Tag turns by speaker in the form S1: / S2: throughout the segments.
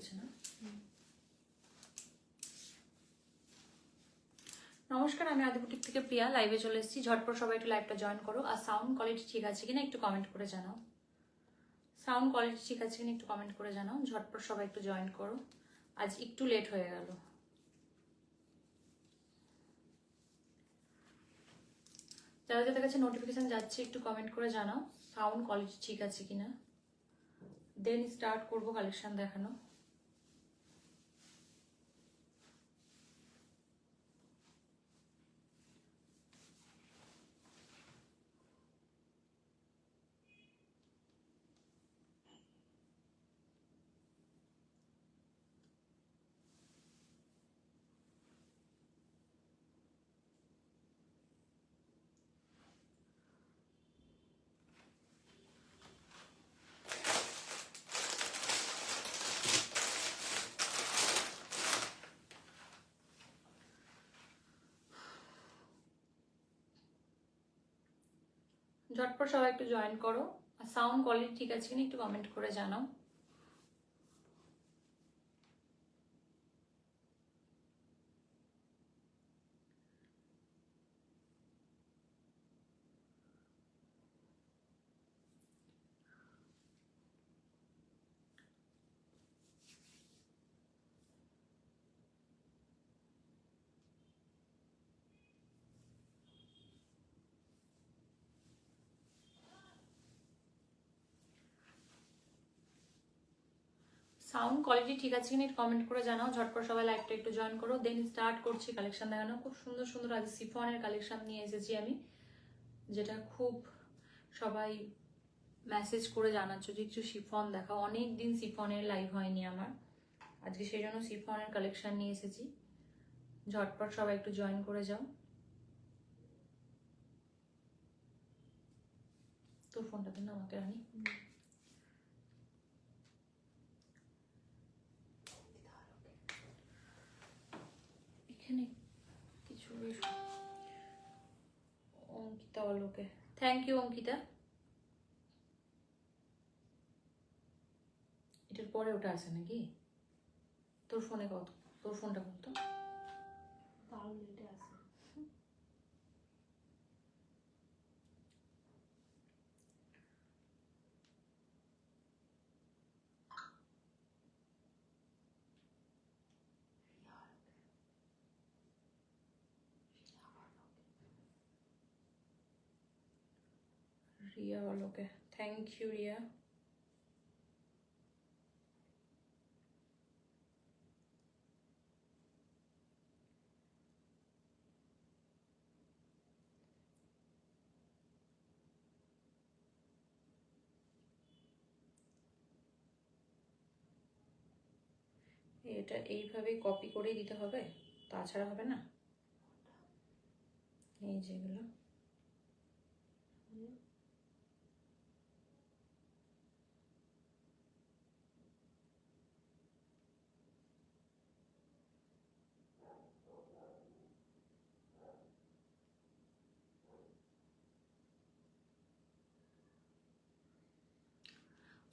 S1: চলছে না। নমস্কার, আমি আদিপুটিক থেকে প্রিয়া লাইভে চলে এসেছি। ঝটপট সবাই একটু লাইভটা জয়েন করো। আর সাউন্ড কোয়ালিটি ঠিক আছে কিনা একটু কমেন্ট করে জানাও। সাউন্ড কোয়ালিটি ঠিক আছে কিনা একটু কমেন্ট করে জানাও। ঝটপট সবাই একটু জয়েন করো, আজ একটু লেট হয়ে গেল। যারা যাদের কাছে নোটিফিকেশন যাচ্ছে একটু কমেন্ট করে জানাও সাউন্ড কোয়ালিটি ঠিক আছে কিনা, দেন স্টার্ট করবো কালেকশন দেখানো। ঝটপট সবাই একটু জয়েন করো, আর সাউন্ড কোয়ালিটি ঠিক আছে কিনা একটু কমেন্ট করে জানাও। সাউন্ড কোয়ালিটি ঠিক আছে কিনা একটু কমেন্ট করে জানাও। ঝটপট সবাই লাইভটা একটু জয়েন করো, দেন স্টার্ট করছি কালেকশন দেখানো। খুব সুন্দর সুন্দর আজ সিফনের কালেকশন নিয়ে এসেছি আমি, যেটা খুব সবাই মেসেজ করে জানাচ্ছ যে কিছু শিফন দেখাও। অনেক দিন সিফনের লাইভ হয়নি আমার, আজকে সেই জন্য সিফনের কালেকশন নিয়ে এসেছি। ঝটপট সবাই একটু জয়েন করে যাও। তোর ফোনটা দিন আমাকে রানি। এখানে কিছু অঙ্কিতা অলোকে, থ্যাংক ইউ অঙ্কিতা। এটার পরে ওটা আছে নাকি? তোর ফোনে কত? তোর ফোনটা কত? রিয়া অলোকে, থ্যাংক ইউ রিয়া। এটা এইভাবে কপি করে দিতে হবে, তাছাড়া হবে না। এই যেগুলো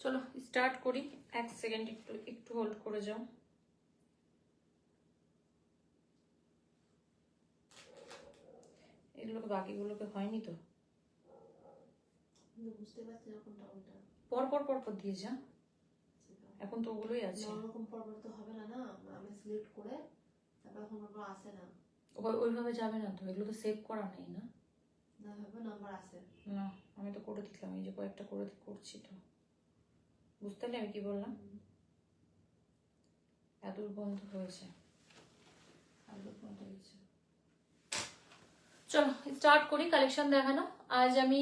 S1: চলো স্টার্ট করি। এক সেকেন্ড একটু একটু হোল্ড করে যাও। এগুলোকে বাকিগুলোকে হয়নি তো,
S2: বুঝতে পারছি না কোনটা কোনটা।
S1: পর পর পর পর দিয়ে যা, এখন তো ওগুলোই আছে।
S2: ওরকম পরপর তো হবে না, না আমি সিলেক্ট করে তারপর এখন নাম্বার আসে না।
S1: ওইভাবে যাবে না তো, এগুলো তো সেভ করা নেই না।
S2: না ভাবে নাম্বার আসে
S1: না, আমি তো করে দিলাম, এই যে কয়েকটা করে করছি তো। বুঝতে পারলি আমি কি বললাম? এত বন্ধ হয়েছে, চলো স্টার্ট করি কালেকশন দেখানো। আজ আমি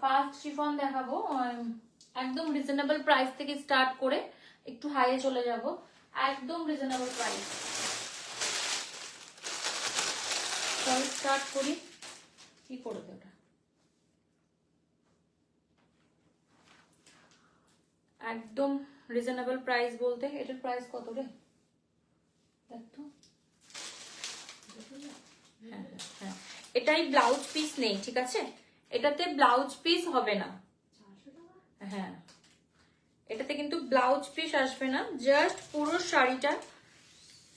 S1: ফার্স্ট শিফন দেখাবো। একদম রিজনেবল প্রাইস থেকে স্টার্ট করে একটু হাইয়ে চলে যাব। একদম রিজনেবল প্রাইস। চলো স্টার্ট করি। কি করে দে ওটা? একদম রিজনেবল প্রাইস বলতে এটার প্রাইস কত রে? দেখ তো। হ্যাঁ হ্যাঁ হ্যাঁ, এটাই ব্লাউজ পিস নেই, ঠিক আছে? এটাতে ব্লাউজ পিস হবে না। হ্যাঁ, এটাতে কিন্তু ব্লাউজ পিস আসবে না, জাস্ট পুরো শাড়িটা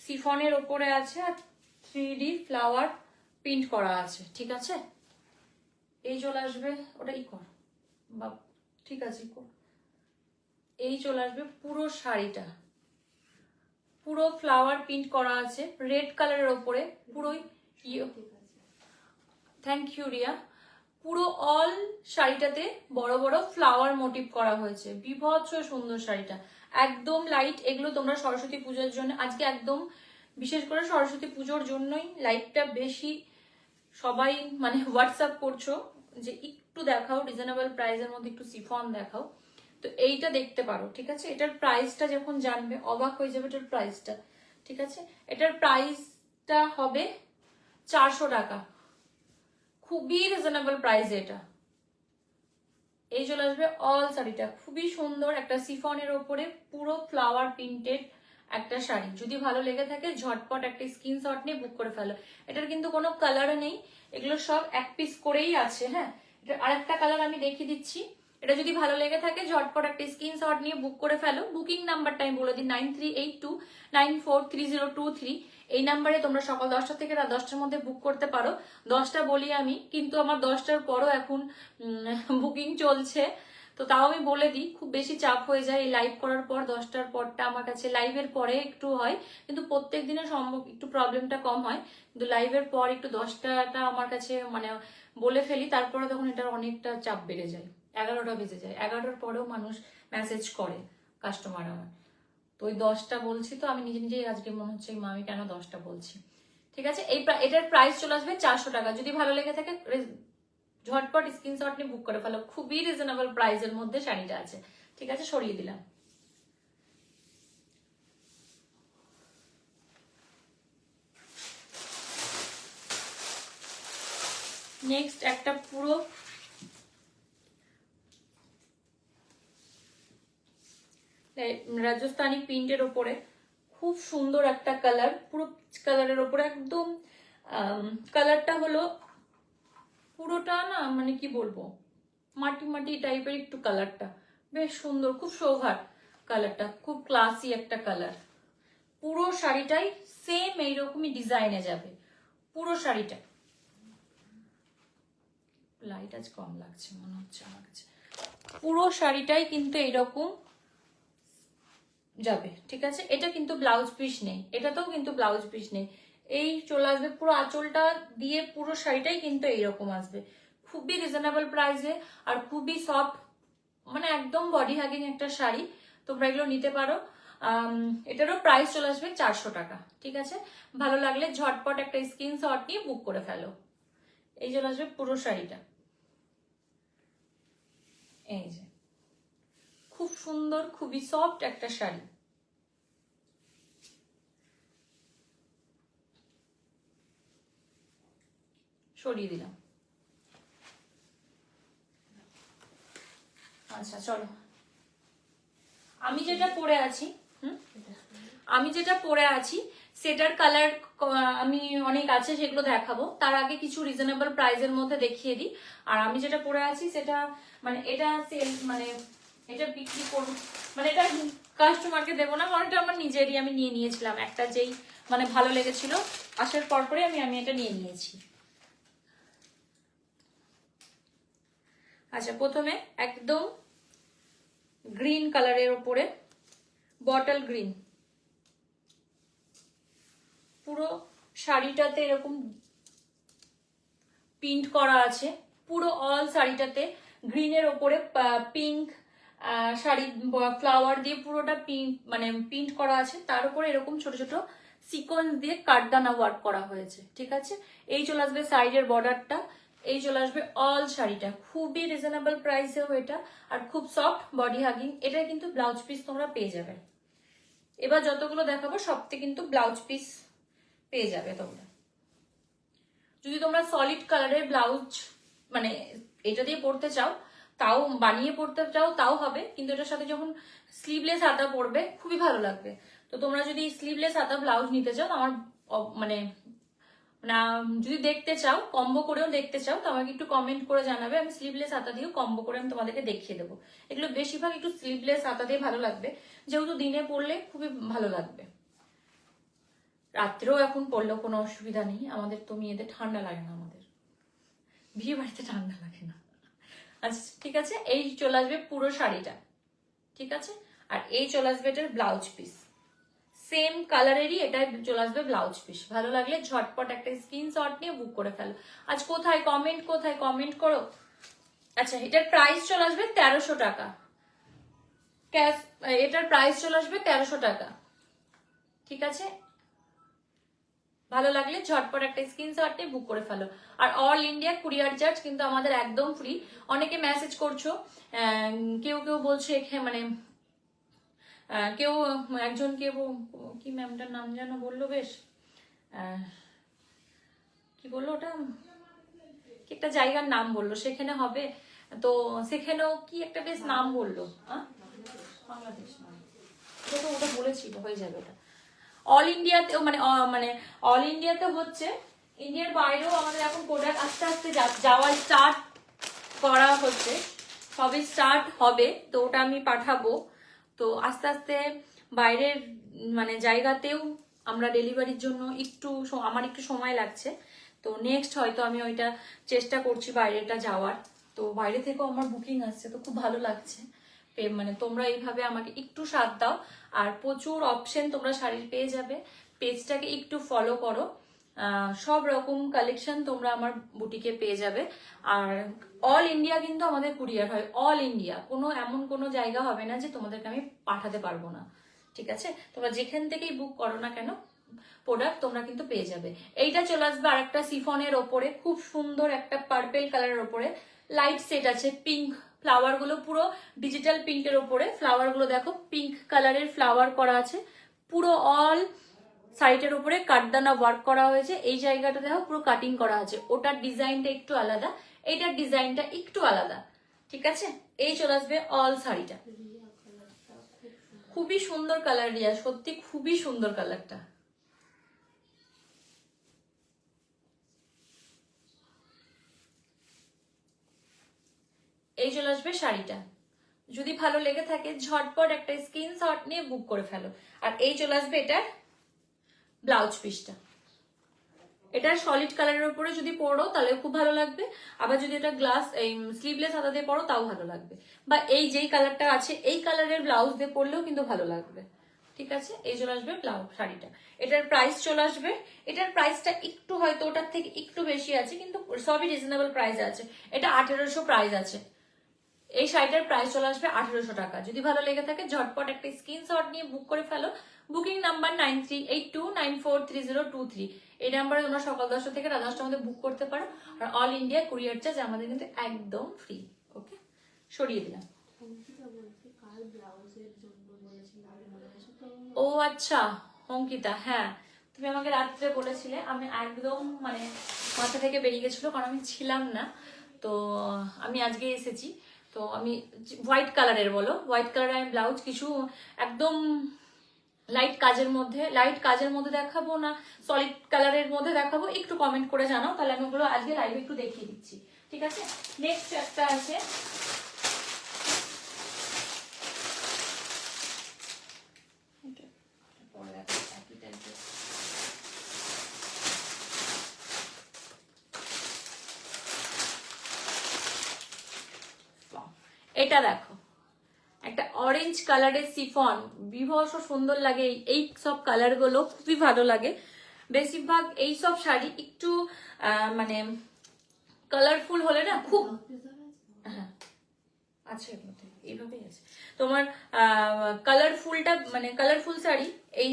S1: সিফনের ওপরে আছে আর 3D ফ্লাওয়ার প্রিন্ট করা আছে, ঠিক আছে। এই চলে আসবে, ওটা ই কর বা, ঠিক আছে ই কর। এই চলে আসবে পুরো শাড়িটা, পুরো ফ্লাওয়ার প্রিন্ট করা আছে রেড কালারের ওপরে, পুরোই
S2: ঠিক আছে।
S1: Thank you Riya. পুরো অল শাড়িটাতে বড় বড় ফ্লাওয়ার মোটিভ করা হয়েছে, বিভৎস সুন্দর শাড়িটা, একদম লাইট। এগুলো তোমরা সরস্বতী পুজোর জন্য আজকে একদম বিশেষ করে সরস্বতী পুজোর জন্যই লাইটটা বেশি সবাই মানে হোয়াটসঅ্যাপ করছো যে একটু দেখাও রিজনেবল প্রাইসের মধ্যে, একটু সিফন দেখাও। তো এইটা দেখতে পারো, ঠিক আছে। এটার প্রাইসটা যখন জানবে অবাক হয়ে যাবে এটার প্রাইসটা, ঠিক আছে। এটার প্রাইসটা হবে 400 টাকা, খুবই রিজনেবল প্রাইস এটা। এই চলে আসবে অল শাড়িটা, খুবই সুন্দর একটা সিফনের ওপরে পুরো ফ্লাওয়ার প্রিন্টেড একটা শাড়ি। যদি ভালো লেগে থাকে ঝটপট একটা স্ক্রিনশট নিয়ে বুক করে ফেলো। এটার কিন্তু কোনো কালার নেই, এগুলো সব এক পিস করেই আছে। হ্যাঁ, এটা আরেকটা কালার আমি দেখিয়ে দিচ্ছি। এটা যদি ভালো লেগে থাকে ঝটপট একটা স্ক্রিনশট নিয়ে বুক করে ফেলো। বুকিং নাম্বারটা আমি বলে দিই 9382943023। এই নাম্বারে তোমরা সকাল 10টা থেকে রাত 10টার মধ্যে বুক করতে পারো। 10টা বলি আমি, কিন্তু আমার 10টার পরও এখন বুকিং চলছে, তো তাও আমি বলে দিই, খুব বেশি চাপ হয়ে যায় এই লাইভ করার পর। 10টার পরটা আমার কাছে লাইভের পরে একটু হয়, কিন্তু প্রত্যেক দিনে সম্ভব একটু প্রবলেমটা কম হয়, কিন্তু লাইভের পর একটু 10টাটা আমার কাছে মানে বলে ফেলি, তারপরে তখন এটার অনেকটা চাপ বেড়ে যায়, 11টা বেজে যায়। 11টার পরেও মানুষ মেসেজ করে কাস্টমার আমার, তো ওই 10টা বলছি, তো আমি নিজে নিজেই আজকে মনে হচ্ছে মা আমি কেন 10টা বলছি, ঠিক আছে। এটার প্রাইস চলে আসবে 400 টাকা। যদি ভালো লেগে থাকে ঝটপট স্ক্রিনশট নিয়ে বুক করে ফেলো, খুবই রিজনেবল প্রাইসের মধ্যে শাড়িটা আছে, ঠিক আছে। সরিয়ে দিলাম। নেক্সট একটা পুরো রাজস্থানি প্রিন্টের ওপরে খুব সুন্দর একটা কালার, পুরো কালারের ওপরে একদম কালারটা হলো পুরোটা না মানে কি বলবো মাটি মাটি টাইপের একটু কালারটা, বেশ সুন্দর, খুব সোভার কালারটা, খুব ক্লাসি একটা কালার। পুরো শাড়িটাই সেম এইরকমই ডিজাইনে যাবে, পুরো শাড়িটা। লাইট আজ কম লাগছে মনে হচ্ছে আমার কাছে। পুরো শাড়িটাই কিন্তু এইরকম যাবে, ঠিক আছে। এটা কিন্তু ব্লাউজ পিস নেই, এটাতেও কিন্তু ব্লাউজ পিস নেই। এই চলে আসবে পুরো আঁচলটা দিয়ে, পুরো শাড়িটাই কিন্তু এইরকম আসবে, খুবই রিজনেবল প্রাইসে আর খুবই সফট, মানে একদম বডি হ্যাগিং একটা শাড়ি। তোমরা এগুলো নিতে পারো। এটারও প্রাইস চলে আসবে 400 টাকা, ঠিক আছে। ভালো লাগলে ঝটপট একটা স্ক্রিনশট নিয়ে বুক করে ফেলো। এই চলে আসবে পুরো শাড়িটা, এই যে খুব সুন্দর, খুবই সফট একটা শাড়ি। সরিয়ে দিলাম। আচ্ছা চলো, আমি যেটা পরে আছি সেটার কালার আমি অনেক আছে, সেগুলো দেখাবো। তার আগে কিছু রিজনেবল প্রাইসের মধ্যে দেখিয়ে দিই। আর আমি যেটা পরে আছি সেটা মানে এটা সেল মানে এটা বিক্রি করব, মানে এটা কাস্টমারকে দেবো না, কারণ এটা আমার নিজেরই, আমি নিয়ে নিয়েছিলাম একটা, যেই মানে ভালো লেগেছিল আসার পরে আমি এটা নিয়ে নিয়েছি। আচ্ছা, প্রথমে একদম গ্রিন কালারের ওপরে বটল গ্রিন, পুরো শাড়িটাতে এরকম প্রিন্ট করা আছে, পুরো অল শাড়িটাতে গ্রিনের ওপরে পিঙ্ক শাড়ি ফ্লাওয়ার দিয়ে পুরোটা পিঙ্ক মানে প্রিন্ট করা আছে, তার উপরে এরকম ছোট ছোট সিকোয়েন্স দিয়ে কাঠদানা ওয়ার্ক করা হয়েছে, ঠিক আছে। এই চলে আসবে সাইডের বর্ডারটা, এই চলে আসবে অল শাড়িটা, খুবই রিজনেবল প্রাইসেও এটা, আর খুব সফট বডি হাগিং। এটা কিন্তু ব্লাউজ পিস তোমরা পেয়ে যাবে। এবার যতগুলো দেখাবো সবতে কিন্তু ব্লাউজ পিস পেয়ে যাবে তোমরা। যদি তোমরা সলিড কালারের ব্লাউজ মানে এটা দিয়ে পরতে চাও, তাও বানিয়ে পরতে চাও তাও হবে, কিন্তু এটার সাথে যখন স্লিভলেস হাতা পরবে খুবই ভালো লাগবে। তো তোমরা যদি স্লিভলেস হাতা ব্লাউজ নিতে চাও, আমার মানে না যদি দেখতে চাও, কম্বো করেও দেখতে চাও, তো আমাকে একটু কমেন্ট করে জানাবে, আমি স্লিভলেস হাতা দিয়েও কম্বো করে আমি তোমাদেরকে দেখিয়ে দেবো। এগুলো বেশিরভাগ একটু স্লিভলেস হাতা দিয়ে ভালো লাগবে, যেহেতু দিনে পরলে খুবই ভালো লাগবে। রাত্রেও এখন পরলেও কোনো অসুবিধা নেই, আমাদের তো মেয়েদের ঠান্ডা লাগে না, আমাদের বিয়ে বাড়িতে ঠান্ডা লাগে না। আচ্ছা ঠিক আছে, এই চলে আসবে পুরো শাড়িটা, ঠিক আছে। আর এই চলে আসবে এটার ব্লাউজ পিস, সেম কালারেরই এটা চলে আসবে ব্লাউজ পিস। ভালো লাগলে ঝটপট একটা স্ক্রিনশট নিয়ে বুক করে ফেলো। আজ কোথায় কমেন্ট করো। আচ্ছা এটার প্রাইস চলে আসবে 1300 টাকা ক্যাশ, এটার প্রাইস চলে আসবে 1300 টাকা, ঠিক আছে। ভালো লাগলে ঝটপট একটা স্ক্রিনশট নিয়ে বুক করে ফেলো। আর অল ইন্ডিয়া কুরিয়ার চার্জ কিন্তু আমাদের একদম ফ্রি। অনেকে মেসেজ করছো, কেউ কেউ বলছে এখানে মানে কেউ একজন কি ম্যামটার নাম যেন বললো, বেশ কি বললো ওটা, কি একটা জায়গার নাম বললো, সেখানে হবে তো, সেখানেও কি একটা বেশ নাম বললো, বাংলাদেশ নয়, ওটা বলেছিল, হয়ে যাবে ওটা। অল ইন্ডিয়াতেও মানে অল ইন্ডিয়াতে হচ্ছে, ইন্ডিয়ার বাইরেও আমাদের এখন প্রোডাক্ট আস্তে আস্তে যাওয়া স্টার্ট করা হচ্ছে, সবই স্টার্ট হবে, তো ওটা আমি পাঠাবো। তো আস্তে আস্তে বাইরের মানে জায়গাতেও আমরা ডেলিভারির জন্য আমার একটু সময় লাগছে, তো নেক্সট হয়তো আমি ওইটা চেষ্টা করছি বাইরেটা যাওয়ার। তো বাইরে থেকেও আমার বুকিং আসছে, তো খুব ভালো লাগছে। মানে তোমরা এইভাবে আমাকে একটু সাথ দাও, আর প্রচুর অপশন তোমরা শাড়ির পেয়ে যাবে। পেজটাকে একটু ফলো করো, সব রকম কালেকশন তোমরা আমার বুটিকে পেয়ে যাবে। আর অল ইন্ডিয়া কিন্তু আমাদের কুরিয়ার হয়, অল ইন্ডিয়া, এমন কোনো জায়গা হবে না যে তোমাদেরকে আমি পাঠাতে পারবো না, ঠিক আছে। তোমরা যেখান থেকেই বুক করো না কেন প্রোডাক্ট তোমরা কিন্তু পেয়ে যাবে। এইটা চলে আসবে আর একটা সিফনের ওপরে, খুব সুন্দর একটা পার্পেল কালারের ওপরে লাইট সেট আছে, পিঙ্ক ফ্লাওয়ার গুলো পুরো ডিজিটাল পিঙ্কের ওপরে, ফ্লাওয়ার গুলো দেখো পিঙ্ক কালারের ফ্লাওয়ার করা আছে পুরো অল সাইটের উপরে, কাটদানা ওয়ার্ক করা হয়েছে। এই জায়গাটা দেখো পুরো কাটিং করা আছে, ওটার ডিজাইনটা একটু আলাদা, এইটার ডিজাইনটা একটু আলাদা, ঠিক আছে। এই চলে আসবে অল শাড়িটা, খুবই সুন্দর কালার রিয়া, সত্যি খুবই সুন্দর কালারটা। এই চলে আসবে শাড়িটা, যদি ভালো লেগে থাকে ঝটপট একটা স্ক্রিনশট নিয়ে বুক করে ফেলো। আর এই চলে আসবে এটার ব্লাউজ পিসটা, এটা সলিড কালারের উপরে যদি পরো তাহলে খুব ভালো লাগবে, আবার যদি এটা গ্লাস এই স্লিভলেস হাতা দিয়ে পরো তাও ভালো লাগবে, বা এই যেই কালারটা আছে এই কালারের ব্লাউজ দিয়ে পরলেও কিন্তু ভালো লাগবে, ঠিক আছে। এই চলে আসবে ব্লাউজ শাড়িটা, এটার প্রাইস চলে আসবে, এটার প্রাইসটা একটু হয়তো ওটার থেকে একটু বেশি আছে, কিন্তু সবই রিজনেবল প্রাইস আছে। এটা 1800 প্রাইস আছে, এই শাড়িটার প্রাইস চলে আসবে 1800 টাকা। যদি ভালো লেগে থাকে ঝটপট একটা স্ক্রিনশট নিয়ে বুক করে ফেলো। বুকিং নাম্বার 9382943023, এই নাম্বারে তোমরা সকাল 10টা থেকে রাত 10টার মধ্যে বুক করতে পারো। আর অল ইন্ডিয়া কুরিয়ার চার্জ আমাদের কিন্তু একদম ফ্রি। ওকে, সরিয়ে দিলাম। ও আচ্ছা অঙ্কিতা, হ্যাঁ তুমি আমাকে রাত্রে বলেছিলে, আমি একদম মানে মাথা থেকে বেরিয়ে গেছিল, কারণ আমি ছিলাম না, তো আমি আজকে এসেছি। তো আমি হোয়াইট কালারের হোয়াইট কালারের আমি ব্লাউজ কিছু একদম লাইট কাজের মধ্যে দেখাবো না সলিড কালারের মধ্যে দেখাবো, একটু কমেন্ট করে জানাও, তাহলে আমি ওগুলো আজকে লাইভে একটু দেখিয়ে দিচ্ছি, ঠিক আছে। নেক্সট একটা আছে, এটা দেখো একটা অরেঞ্জ কালারের সিফন, বিভৎস সুন্দর লাগে, এই সব কালার গুলো খুবই ভালো লাগে। বেশিরভাগ এই সব শাড়ি একটু মানে কালারফুল হলে না খুব, হ্যাঁ আছে এর মধ্যে, এইভাবেই আছে তোমার কালারফুলটা, মানে কালারফুল শাড়ি, এই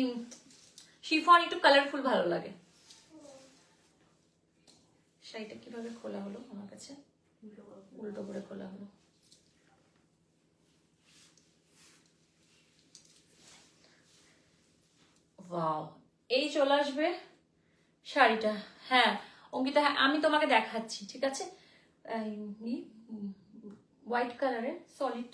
S1: শিফন একটু কালারফুল ভালো লাগে। শাড়িটা কিভাবে খোলা হলো আমার কাছে, উল্টো করে খোলা হলো। ওয়াও, এই চলে আসবে শাড়িটা। হ্যাঁ অঙ্কিতা, হ্যাঁ আমি তোমাকে দেখাচ্ছি, ঠিক আছে। হোয়াইট কালারের সলিড,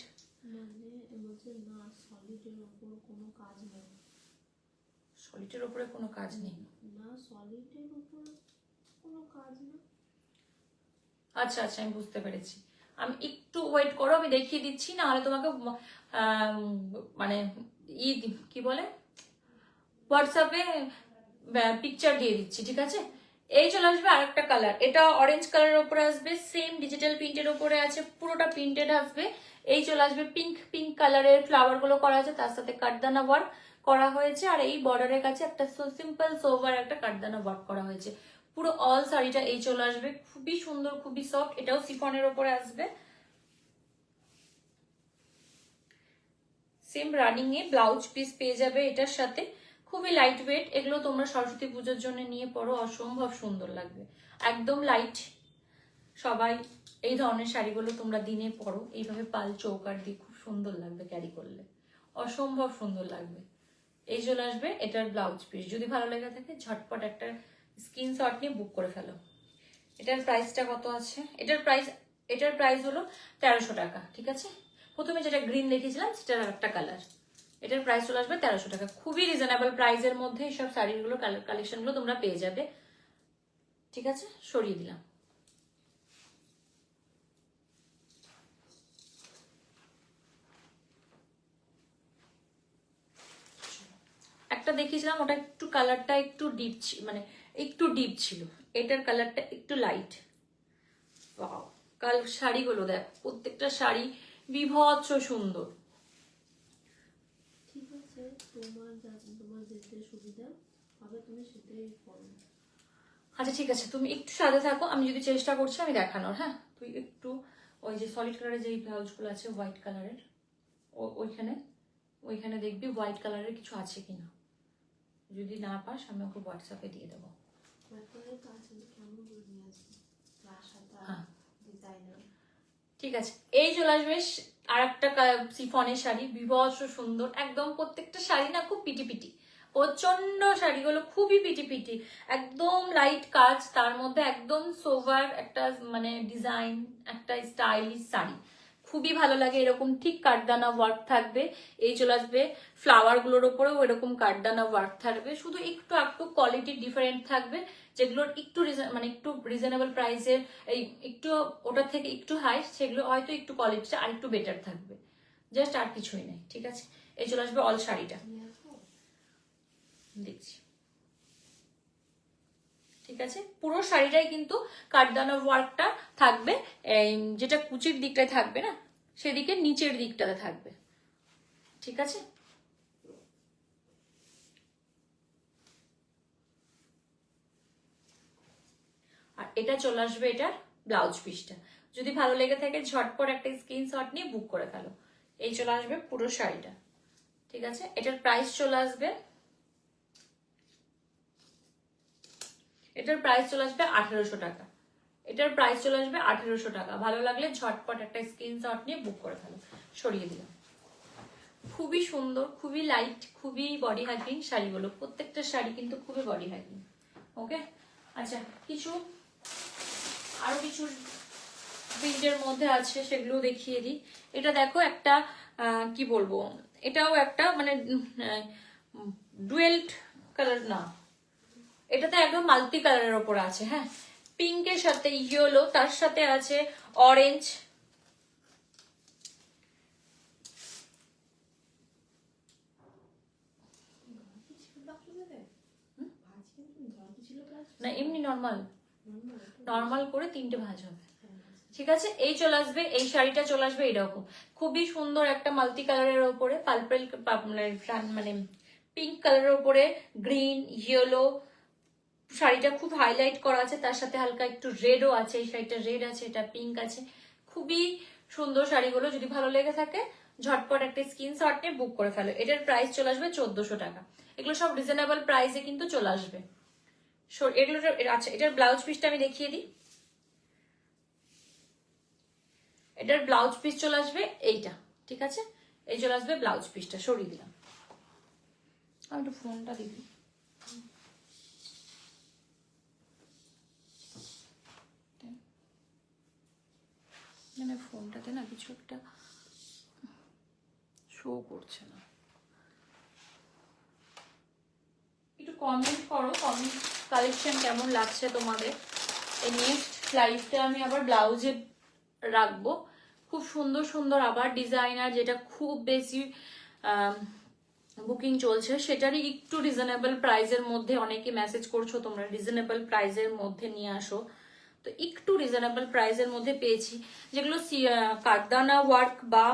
S1: সলিডের উপরে কোনো কাজ নেই,
S2: না সলিডের উপর কোনো কাজ না।
S1: আচ্ছা আচ্ছা, আমি বুঝতে পেরেছি। আমি একটু ওয়েট করো, আমি দেখিয়ে দিচ্ছি, না হলে তোমাকে মানে কি বলে হোয়াটসঅ্যাপে পিকচার দিয়ে দিচ্ছি, ঠিক আছে? এই চলে আসবে আরেকটা কালার, এটা অরেঞ্জ কালারের উপরে আসবে, সেম ডিজিটাল প্রিন্টের উপরে আছে, পুরোটা প্রিন্টেড আসবে। এই চলে আসবে পিঙ্ক পিঙ্ক কালারের ফ্লাওয়ার গুলো করা আছে, তার সাথে কাঠদানা ওয়ার্ক করা হয়েছে, আর এই বর্ডারের কাছে একটা সিম্পল সোভার একটা কাঠদানা ওয়ার্ক করা হয়েছে। পুরো অল শাড়িটা এই চলে আসবে, খুবই সুন্দর, খুবই সফট। এটাও সিফনের উপরে আসবে, সেম রানিং এ ব্লাউজ পিস পেয়ে যাবে এটার সাথে। খুবই লাইট ওয়েট, এগুলো তোমরা সরস্বতী পুজোর জন্য নিয়ে পড়ো, অসম্ভব সুন্দর লাগবে, একদম লাইট। সবাই এই ধরনের শাড়িগুলো তোমরা দিনে পরো, এইভাবে পাল চৌকার দিয়ে খুব সুন্দর লাগবে, ক্যারি করলে অসম্ভব সুন্দর লাগবে। এই চলে আসবে এটার ব্লাউজ পিস। যদি ভালো লেগে থাকে ঝটপট একটা স্ক্রিনশট নিয়ে বুক করে ফেলো। এটার প্রাইসটা কত আছে? এটার প্রাইস হলো 1300 টাকা, ঠিক আছে? প্রথমে যেটা গ্রিন দেখিয়েছিলাম সেটার একটা কালার, এটার প্রাইস চলে আসবে 1300 টাকা। খুবই রিজনেবল প্রাইসের মধ্যে এইসব শাড়িগুলো কালেকশনগুলো তোমরা পেয়ে যাবে, ঠিক আছে? সরিয়ে দিলাম। একটা দেখিয়েছিলাম, ওটা একটু কালারটা একটু ডিপ, মানে একটু ডিপ ছিল, এটার কালারটা একটু লাইট। ওয়াও, শাড়িগুলো দেখ, প্রত্যেকটা শাড়ি বিভৎস সুন্দর।
S2: ঠিক আছে, তোমার যেতে সুবিধা হবে তুমি সেটাই করো।
S1: আচ্ছা ঠিক আছে, তুমি একটু সাথে থাকো, আমি যদি চেষ্টা করছি আমি দেখানোর। হ্যাঁ, তুই একটু ওই যে সলিড কালারের যে ব্লাউজগুলো আছে হোয়াইট কালারের, ওইখানে দেখবি হোয়াইট কালারের কিছু আছে কিনা, যদি না পাস আমি ওকে হোয়াটসঅ্যাপে দিয়ে দেবো। হ্যাঁ ঠিক আছে, এই চলে আসবে আর একটা সিফনের শাড়ি, বিভৎস সুন্দর একদম। প্রত্যেকটা শাড়ি না খুব পিটি পিটি, প্রচন্ড শাড়িগুলো খুবই পিটি পিটি, একদম লাইট কাজ, তার মধ্যে একদম সোভার একটা মানে ডিজাইন, একটা স্টাইলিশ শাড়ি, খুবই ভালো লাগে। এরকম ঠিক কাঠদানা ওয়ার্ক থাকবে, এই চলে আসবে ফ্লাওয়ার গুলোর উপরেও এরকম কাঠদানা ওয়ার্ক থাকবে, শুধু একটু একটু কোয়ালিটি ডিফারেন্ট থাকবে, যেগুলোর একটু মানে একটু রিজনেবল প্রাইসের, এই একটু ওটার থেকে একটু হাই, সেগুলো হয়তো একটু কোয়ালিটিটা আর একটু বেটার থাকবে, জাস্ট আর কিছুই নেই, ঠিক আছে? এই চলে আসবে অল শাড়িটা, দেখছি, ঠিক আছে? পুরো শাড়িটাই কিন্তু কাঠদানা ওয়ার্কটা থাকবে, যেটা কুচির দিকটায় থাকবে না, সেদিকে নিচের দিকটাতে থাকবে, ঠিক আছে? আর এটা চলে আসবে এটার ব্লাউজ পিসটা। যদি ভালো লেগে থাকে ঝটপট একটা স্ক্রিনশট নিয়ে বুক করে ফেলো। এই চলে আসবে পুরো শাড়িটা, ঠিক আছে? এটার প্রাইস চলে আসবে 1800 টাকা। এটার প্রাইস চলে আসবে 1800 টাকা। ভালো লাগলে ঝটপট একটা স্ক্রিনশট নিয়ে বুক করে ফেলো। সরিয়ে দিলাম। খুবই সুন্দর, খুবই লাইট, খুবই বডি হাগিং শাড়িগুলো, প্রত্যেকটা শাড়ি কিন্তু খুবই বডি হাগিং। ওকে, আচ্ছা আরো কিছু প্রিন্টের মধ্যে আছে, সেগুলো দেখিয়ে দিই। এটা দেখো একটা কি বলবো, এটাও একটা মানে ডুয়েল কালার না, এটাতে একদম মাল্টি কালারের ওপর আছে। হ্যাঁ, পিঙ্কের সাথে ইয়েলো, তার সাথে আছে অরেঞ্জ, না এমনি নর্মাল করে 3টে ভাঁজ হবে, ঠিক আছে? এই চলে আসবে, এই শাড়িটা চলে আসবে এইরকম, খুবই সুন্দর একটা মাল্টি কালারের ওপরে পার্পল মানে পিঙ্ক কালারের ওপরে গ্রিন ইয়েলো, শাড়িটা খুব হাইলাইট করা আছে, তার সাথে হালকা একটু রেডও আছে, এই শাড়িটা রেড আছে, এটা পিঙ্ক আছে, খুবই সুন্দর শাড়িগুলো। যদি ভালো লেগে থাকে ঝটপট একটা স্ক্রিনশট নিয়ে বুক করে ফেলো। এটার প্রাইস চলে আসবে 1400 টাকা। এগুলো সব রিজনেবল প্রাইসে কিন্তু চলে আসবে। এগুলো আচ্ছা, এটার ব্লাউজ পিসটা আমি দেখিয়ে দিই। এটার ব্লাউজ পিস চলে আসবে এইটা, ঠিক আছে? এই চলে আসবে ব্লাউজ পিসটা, সরিয়ে দিলাম। আমি একটু ফোনটা দিবি, মানে ফোনটাতে না কিছু একটা শো করছে না। একটু কমেন্ট করো, কালেকশন কেমন লাগছে তোমাদের। এই নেক্সট লাইভটা আমি আবার ব্লাউজে রাখবো। খুব সুন্দর সুন্দর আবার ডিজাইনার, যেটা খুব বেশি বুকিং চলছে, সেটারই একটু রিজনেবল প্রাইসের মধ্যে অনেকে মেসেজ করছো তোমরা রিজনেবল প্রাইসের মধ্যে নিয়ে আসো। তো একটু রিজনেবল প্রাইসের মধ্যে পেয়েছি, যেগুলো কারদানা ওয়ার্ক বা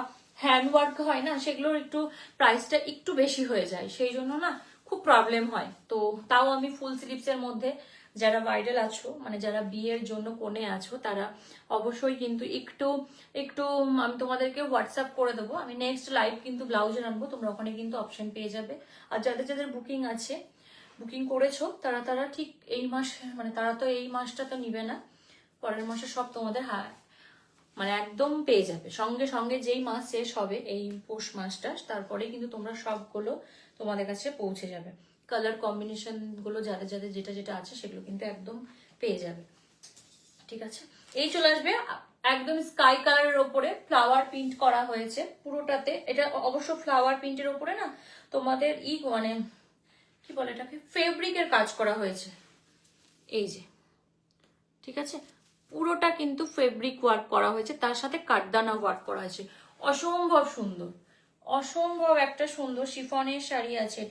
S1: হ্যান্ড ওয়ার্ক হয় না, সেগুলোর একটু প্রাইসটা একটু বেশি হয়ে যায়, সেই জন্য না খুব প্রবলেম হয়। তো তাও আমি ফুল স্লিভসের মধ্যে, যারা ব্রাইডাল আছো মানে যারা বিয়ের জন্য কোণে আছো, তারা অবশ্যই কিন্তু একটু একটু আমি তোমাদেরকে হোয়াটসঅ্যাপ করে দেবো। আমি নেক্সট লাইভ কিন্তু ব্লাউজে আনবো, তোমরা ওখানে কিন্তু অপশন পেয়ে যাবে। আর যাদের যাদের বুকিং আছে, বুকিং করেছো, তারা তারা ঠিক এই মাস মানে তারা তো এই মাসটা তো নিবে না, পরের মাসে সব তোমাদের মানে একদম পেয়ে যাবে সঙ্গে সঙ্গে। যেই মাস শেষ হবে এই পৌষ মাসটা, তারপরে কিন্তু তোমরা সবগুলো তোমাদের কাছে পৌঁছে যাবে। কালার কম্বিনেশন গুলো যাদের যাদের যেটা যেটা আছে সেগুলো কিন্তু একদম পেয়ে যাবে, ঠিক আছে। এই চলে আসবে একদম স্কাই কালারের ওপরে ফ্লাওয়ার প্রিন্ট করা হয়েছে পুরোটাতে। এটা অবশ্য ফ্লাওয়ার প্রিন্টের ওপরে না তোমাদের মানে কি বলে এটাকে, ফেব্রিকের কাজ করা হয়েছে, এই যে, ঠিক আছে। পুরোটা কিন্তু ফেব্রিক ওয়ার্ক করা হয়েছে, তার সাথে কাঠদানা ওয়ার্ক করা হয়েছে। অসম্ভব সুন্দর, অসম্ভব একটা সুন্দর শিফনের শাড়ি আছে।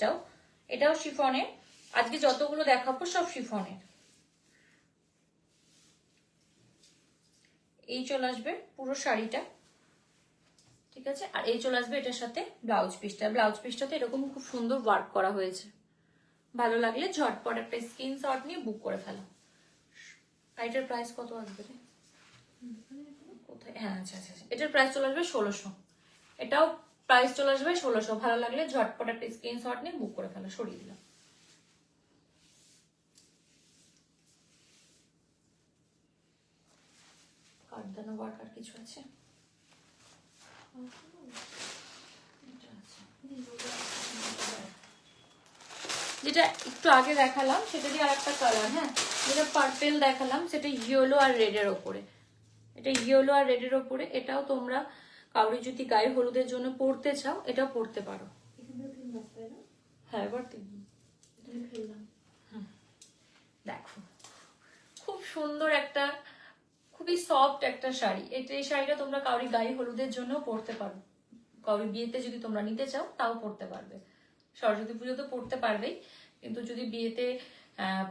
S1: এটাও শিফনের। আজকে যতগুলো দেখাবো সব শিফনের। এই চলে আসবে পুরো শাড়িটা, ঠিক আছে। আর এই চলে আসবে এটার সাথে ব্লাউজ পিসটা। ব্লাউজ পিসটাতে এরকম খুব সুন্দর ওয়ার্ক করা হয়েছে। ভালো লাগলে ঝটপট একটা স্ক্রিনশট নিয়ে বুক করে ফেলো। আর এটার প্রাইস কত আসবে রে? কোথায়? হ্যাঁ, আচ্ছা আচ্ছা, এটার প্রাইস চলে আসবে 1600। এটাও প্রাইস চলে আসবে 1600। ভালো লাগলে ঝটপট একটা স্ক্রিনশট নিয়ে বুক করে ফেলো। সরিয়ে দিলাম। কাঠদানা ওয়ার্ক আর কিছু আছে? যেটা একটু আগে দেখালাম সেটারই আর একটা কালার, হ্যাঁ, যেটা পার্পেল দেখালাম সেটা ইয়েলো আর রেডের ওপরে। এটা ইয়েলো আর রেডের ওপরে। এটাও তোমরা কাউরি যদি গায়ে হলুদের জন্য পরতে চাও, এটাও পরতে পারো। হ্যাঁ, এবার দেখো খুব সুন্দর একটা, খুবই সফট একটা শাড়ি। এই শাড়িটা তোমরা কাউরি গায়ে হলুদের জন্য পরতে পারো। কাউরি বিয়েতে যদি তোমরা নিতে চাও তাও পরতে পারবে। সরস্বতী পুজো তো পরতে পারবেই, কিন্তু যদি বিয়েতে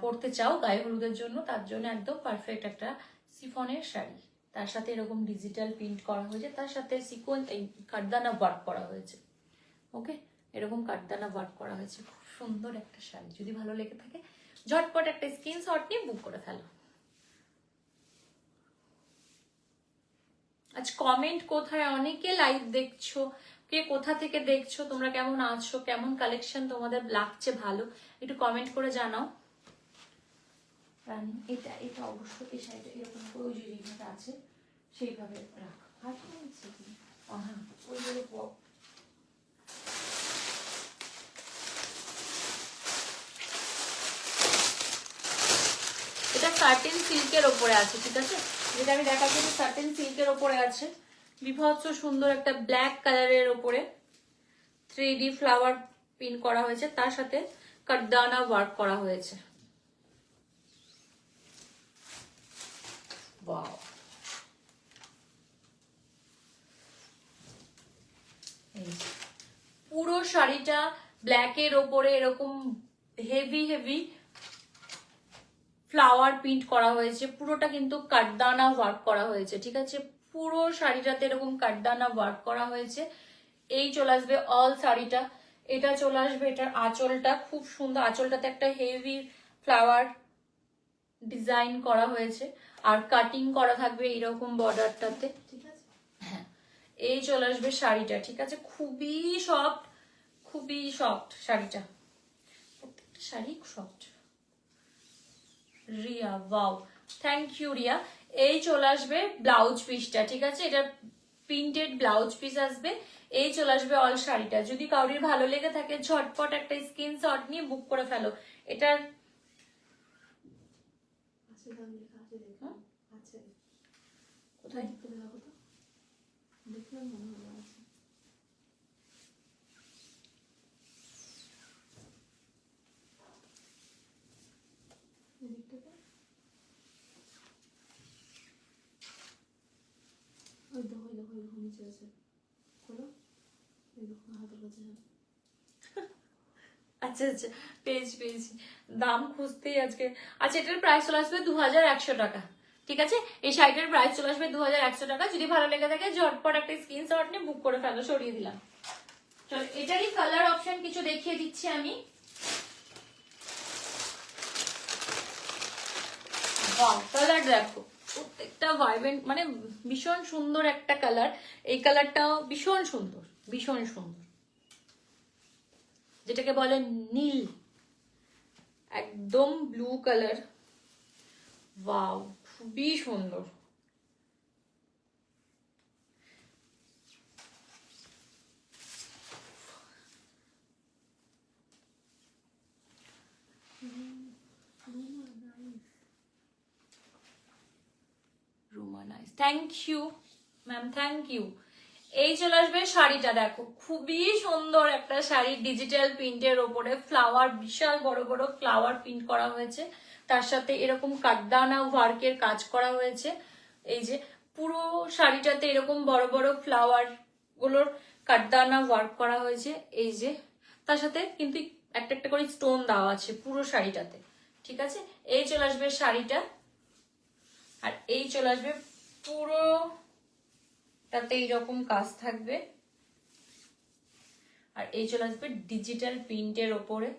S1: পরতে চাও গায়ে হলুদের জন্য, তার জন্য একদম পারফেক্ট একটা সিফনের শাড়ি। তার সাথে এরকম ডিজিটাল প্রিন্ট করা হয়েছে, তার সাথে সিকোয়েন্স এই কাঠদানা ওয়ার্ক করা হয়েছে। ওকে, এরকম কাঠদানা ওয়ার্ক করা হয়েছে। খুব সুন্দর একটা শাড়ি। যদি ভালো লেগে থাকে ঝটপট একটা স্ক্রিনশট নিয়ে বুক করে ফেলো। আজ কমেন্ট কোথায়? অনেকে লাইভ দেখছো, কে কোথা থেকে দেখছো, তোমরা কেমন আছো, কেমন কালেকশন তোমাদের লাগছে, ভালো একটু কমেন্ট করে জানাও। রানী এটা এটা অবশ্যই এই শাড়িটা এরকম করে ওই যেভাবে আছে সেইভাবে রাখো। আর কি হচ্ছে কি? হ্যাঁ, ওইগুলো এটা সার্টেন সিল্কের ওপরে আছে, ঠিক আছে। যেটা আমি দেখাচ্ছি সার্টেন সিল্কের ওপরে আছে। বিভৎস সুন্দর একটা ব্ল্যাক কালারের ওপরে 3D ফ্লাওয়ার পিন করা হয়েছে, তার সাথে কাঠদানা ওয়ার্ক করা হয়েছে। ওয়াও, পুরো শাড়িটা ব্ল্যাকের ওপরে এরকম হেভি হেভি ফ্লাওয়ার প্রিন্ট করা হয়েছে। পুরোটা কিন্তু কাঠদানা ওয়ার্ক করা হয়েছে, ঠিক আছে। পুরো শাড়িটাতে এরকম কাঠদানা ওয়ার্ক করা হয়েছে। এই চলে আসবে অল শাড়িটা। এটা চলে আসবে এটার আঁচলটা, খুব সুন্দর। আঁচলটাতে একটা হেভি ফ্লাওয়ার ডিজাইন করা হয়েছে, আর কাটিং করা থাকবে এইরকম বর্ডারটাতে, ঠিক আছে। হ্যাঁ, এই চলে আসবে শাড়িটা, ঠিক আছে। খুবই সফট, খুবই সফট শাড়িটা। প্রত্যেকটা শাড়ি soft. Riya, wow, thank you Riya. এই চলে আসবে ব্লাউজ পিসটা, ঠিক আছে। এটা প্রিন্টেড ব্লাউজ পিস আসবে। এই চলে আসবে অল শাড়িটা। যদি কাউরির ভালো লেগে থাকে ঝটপট একটা স্ক্রিনশট নিয়ে বুক করে ফেলো। এটার কোথায়
S2: দেখলাম মনে হলো আছে। নিচে আছে খোলো, এই দেখো হাতের কাছে।
S1: আচ্ছা আচ্ছা, পেয়েছি পেয়েছি। দাম খুঁজতেই আজকে। আচ্ছা, এটার প্রাইস চলে আসবে 2100 টাকা। ঠিক আছে, এই শাড়িটার প্রাইস চলে আসবে 2100 টাকা। যদি ভালো লেগে থাকে ঝটপট একটা স্ক্রিনশট নিয়ে বুক করে ফেলো। সরিয়ে দিলাম। চলো, এটারই কালার অপশন কিছু দেখিয়ে দিচ্ছি আমি। বাহ, কালার দেখো, প্রত্যেকটা ভাইব্রেন্ট, মানে ভীষণ সুন্দর একটা কালার। এই কালারটাও ভীষণ সুন্দর, ভীষণ সুন্দর, যেটাকে বলে নীল, একদম ব্লু কালার। ওয়াও, খুবই সুন্দর। Ruma nice, thank you ma'am, thank you. এই চলে আসবে শাড়িটা, দেখো খুবই সুন্দর একটা শাড়ি, ডিজিটাল প্রিন্টের ওপরে ফ্লাওয়ার, বিশাল বড় বড় ফ্লাওয়ার প্রিন্ট করা হয়েছে, তার সাথে এরকম কাটদানা ওয়ার্কের কাজ করা হয়েছে। এই যে পুরো শাড়িটাতে এরকম বড় বড় ফ্লাওয়ার গুলোর কাটদানা ওয়ার্ক করা হয়েছে। এই যে তার সাথে কিন্তু একটা একটা করে স্টোন দেওয়া আছে পুরো শাড়িটাতে। ঠিক আছে, এই চলে আসবে শাড়িটা, আর এই চলে আসবে পুরো তাতে এইরকম কাজ থাকবে, আর এই চলে আসবে ডিজিটাল প্রিন্টের ওপরে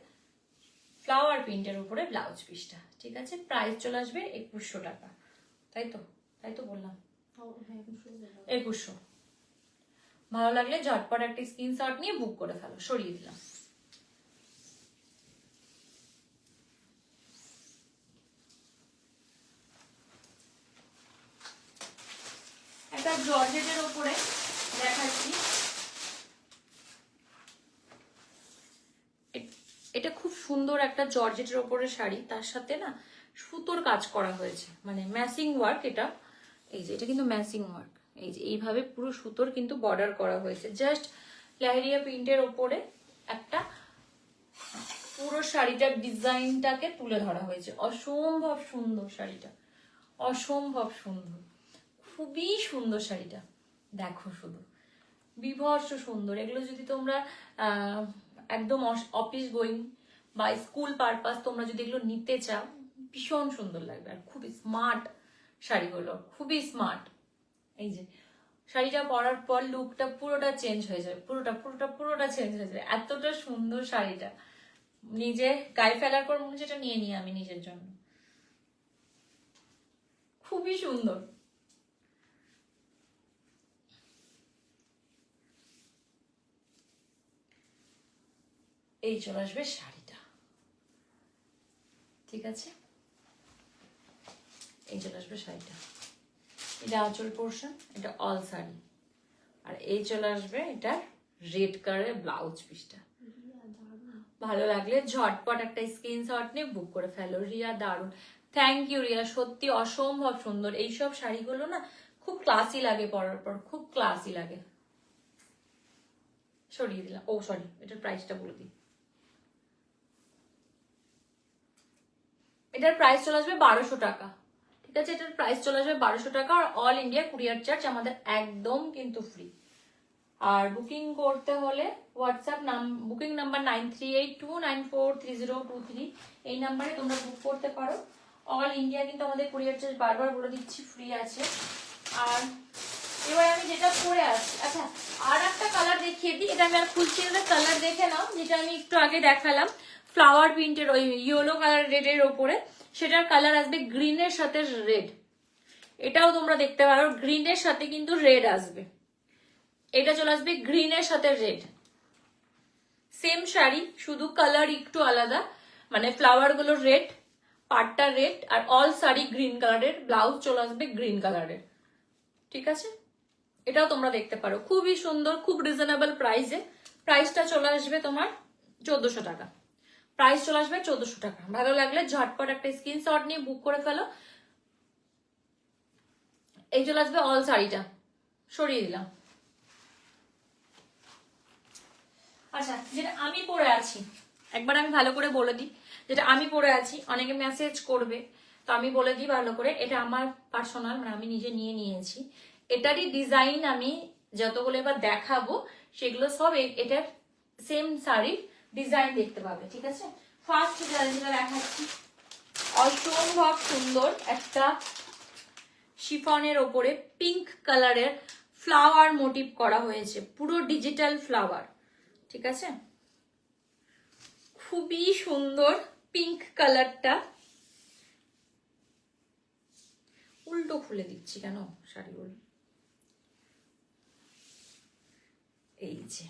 S1: ফ্লাওয়ার প্রিন্টের উপরে ব্লাউজ পিসটা। ঠিক আছে, প্রাইস চলে আসবে 2100 টাকা। তাই তো, তাই তো বললাম, 2100। ভালো লাগলে ঝটপট একটা স্ক্রিনশট নিয়ে বুক করে ফেলো। সরিয়ে দিলাম। একটা জর্জেটের উপরে দেখাচ্ছি, এটা খুব সুন্দর একটা জর্জেটের ওপরে শাড়ি, তার সাথে না সুতোর কাজ করা হয়েছে, মানে ম্যাচিং ওয়ার্ক। এটা এই যে, এটা কিন্তু ম্যাচিং ওয়ার্ক। এই যে এইভাবে পুরো সুতোর কিন্তু বর্ডার করা হয়েছে, জাস্ট লেহেরিয়া প্রিন্টের ওপরে একটা পুরো শাড়িটার ডিজাইনটাকে তুলে ধরা হয়েছে। অসম্ভব সুন্দর শাড়িটা, অসম্ভব সুন্দর, খুবই সুন্দর শাড়িটা। দেখো শুধু, বিভৎস সুন্দর। এগুলো যদি তোমরা একদম অফিস গোয়িং বা স্কুল পারপাস তোমরা যদি এগুলো নিতে চাও, ভীষণ সুন্দর লাগবে। আর খুবই স্মার্ট শাড়িগুলো, খুবই স্মার্ট। এই যে শাড়িটা পরার পর লুকটা পুরোটা চেঞ্জ হয়ে যাবে, পুরোটা চেঞ্জ হয়ে যাবে। এতটা সুন্দর শাড়িটা, নিজে গায়ে ফেলার পর মনে হচ্ছে এটা নিয়ে নিই আমি নিজের জন্য। খুবই সুন্দর। এই চলে আসবে শাড়িটা। ঠিক আছে, এই চলে আসবে শাড়িটা। এটা আঁচল পোর্শন, এটা অল শাড়ি, আর এই চলে আসবে এটা রেড কালারের ব্লাউজ পিসটা। ভালো লাগলে ঝটপট একটা স্ক্রিনশট নিয়ে বুক করে ফেলো। রিয়া দারুন, থ্যাংক ইউ রিয়া, সত্যি অসম্ভব সুন্দর। এইসব শাড়িগুলো না খুব ক্লাসি লাগে পরার পর, খুব ক্লাসি লাগে। সরিয়ে দিলাম, ও সরি, এটার প্রাইসটা বলে দিই। এটার প্রাইস চলে আসবে 1200 টাকা। ঠিক আছে, এটার প্রাইস চলে আসবে 1200 টাকা, আর অল ইন্ডিয়া কুরিয়ার চার্জ আমাদের একদম কিন্তু ফ্রি। আর বুকিং করতে হলে হোয়াটসঅ্যাপ বুকিং নাম্বার 9382943023, এই নাম্বারে তোমরা বুক করতে পারো। অল ইন্ডিয়া কিন্তু আমাদের কুরিয়ার চার্জ বারবার বলে দিচ্ছি ফ্রি আছে। আর এবার আমি যেটা পরে আছি, আচ্ছা আর একটা কালার দেখিয়ে দিই, এটা আমি আর খুলছি না, কালার দেখে নাও। যেটা আমি একটু আগে দেখালাম ফ্লাওয়ার প্রিন্টের ওই ইয়েলো কালার রেডের ওপরে, সেটার কালার আসবে গ্রিনের সাথে রেড। এটাও তোমরা দেখতে পারো, গ্রিনের সাথে কিন্তু রেড আসবে। এটা চলে আসবে গ্রিনের সাথে রেড, সেম শাড়ি, শুধু কালার একটু আলাদা। মানে ফ্লাওয়ার গুলো রেড, পাটটা রেড, আর অল শাড়ি গ্রিন কালারের, ব্লাউজ চলে আসবে গ্রিন কালারের। ঠিক আছে, এটাও তোমরা দেখতে পারো, খুবই সুন্দর, খুব রিজনেবল প্রাইসে। প্রাইসটা চলে আসবে তোমার 1400 টাকা। প্রাইস চলে আসবে 1400 টাকা। ভালো লাগলে ঝটপট একটা স্ক্রিনশট নিয়ে বুক করে ফেলো। এই চলে আসবে অল শাড়িটা। সরিয়ে দিলাম। আচ্ছা, যেটা আমি পরে আছি একবার আমি ভালো করে বলে দিই, যেটা আমি পরে আছি, অনেকে মেসেজ করবে তো আমি বলে দিই ভালো করে। এটা আমার পার্সোনাল, মানে আমি নিজে নিয়ে নিয়েছি। এটারই ডিজাইন আমি যতগুলো এবার দেখাবো সেগুলো সব এটার সেম শাড়ির ডিজাইন দেখতে পাবে, ঠিক আছে। ফার্স্ট যেটা দেখাচ্ছি, অসম্ভব সুন্দর একটা শিফনের ওপরে পিঙ্ক কালারের ফ্লাওয়ার মোটিভ করা হয়েছে, পুরো ডিজিটাল ফ্লাওয়ার, ঠিক আছে। খুবই সুন্দর পিঙ্ক কালারটা। উল্টো খুলে দিচ্ছি কেন শাড়িগুলো, এই যে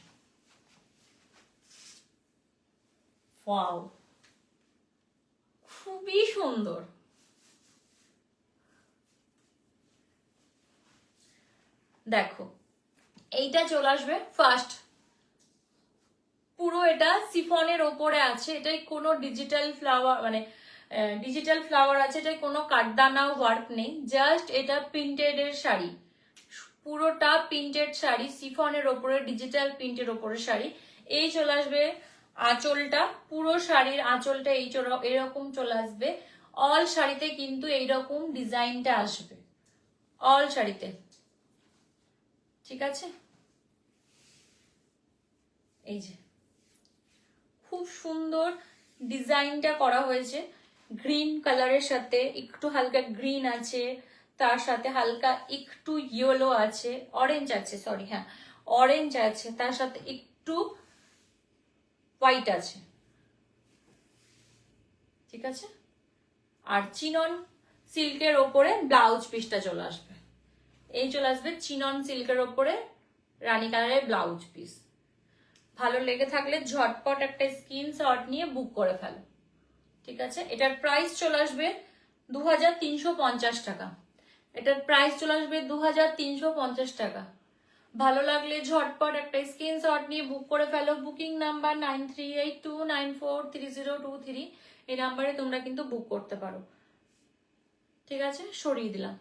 S1: ওয়াও, খুবই সুন্দর। দেখো এইটা চলে আসবে ফার্স্ট, পুরো এটা সিফনের ওপরে আছে, এটাই কোনো ডিজিটাল ফ্লাওয়ার মানে ডিজিটাল ফ্লাওয়ার আছে, এটাই কোনো কাঠদানা ওয়ার্ক নেই, জাস্ট এটা প্রিন্টেড এর শাড়ি, পুরোটা প্রিন্টেড শাড়ি, সিফনের ওপরে ডিজিটাল প্রিন্টের ওপরে শাড়ি। এই চলে আসবে আঁচলটা, পুরো শাড়ির আঁচলটা এই এরকম চলে আসবে। অল শাড়িতে কিন্তু এইরকম ডিজাইনটা আসবে, অল শাড়িতে, ঠিক আছে। এই যে খুব সুন্দর ডিজাইনটা করা হয়েছে, গ্রিন কালারের সাথে একটু হালকা গ্রিন আছে, তার সাথে হালকা একটু ইয়েলো আছে, অরেঞ্জ আছে, সরি হ্যাঁ অরেঞ্জ আছে, তার সাথে একটু হোয়াইট আছে, ঠিক আছে। আর চিনন সিল্কের ওপরে ব্লাউজ পিসটা চলে আসবে, এই চলে আসবে চিনন সিল্কের ওপরে রানী কালারের ব্লাউজ পিস। ভালো লেগে থাকলে ঝটপট একটা স্ক্রিনশট নিয়ে বুক করে ফেলো, ঠিক আছে। এটার প্রাইস চলে আসবে 2350 টাকা, এটার প্রাইস চলে আসবে 2350 টাকা। ভালো লাগলে ঝটপট একটা স্ক্রিনশট নিয়ে বুক করে ফেলো। বুকিং নাম্বার 9382943023, এই নাম্বারে তোমরা কিন্তু বুক করতে পারো, ঠিক আছে। সরিয়ে দিলাম।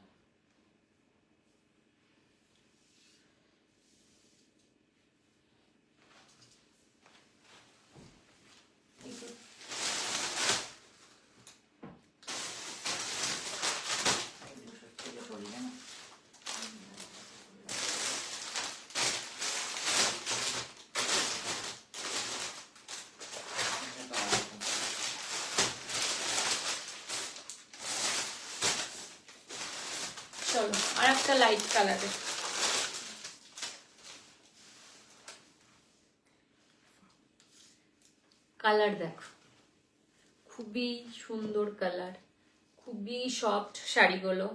S1: চলো আর একটা লাইট কালারের, কালার দেখো, খুবই সুন্দর কালার, খুবই সফট শাড়িগুলো।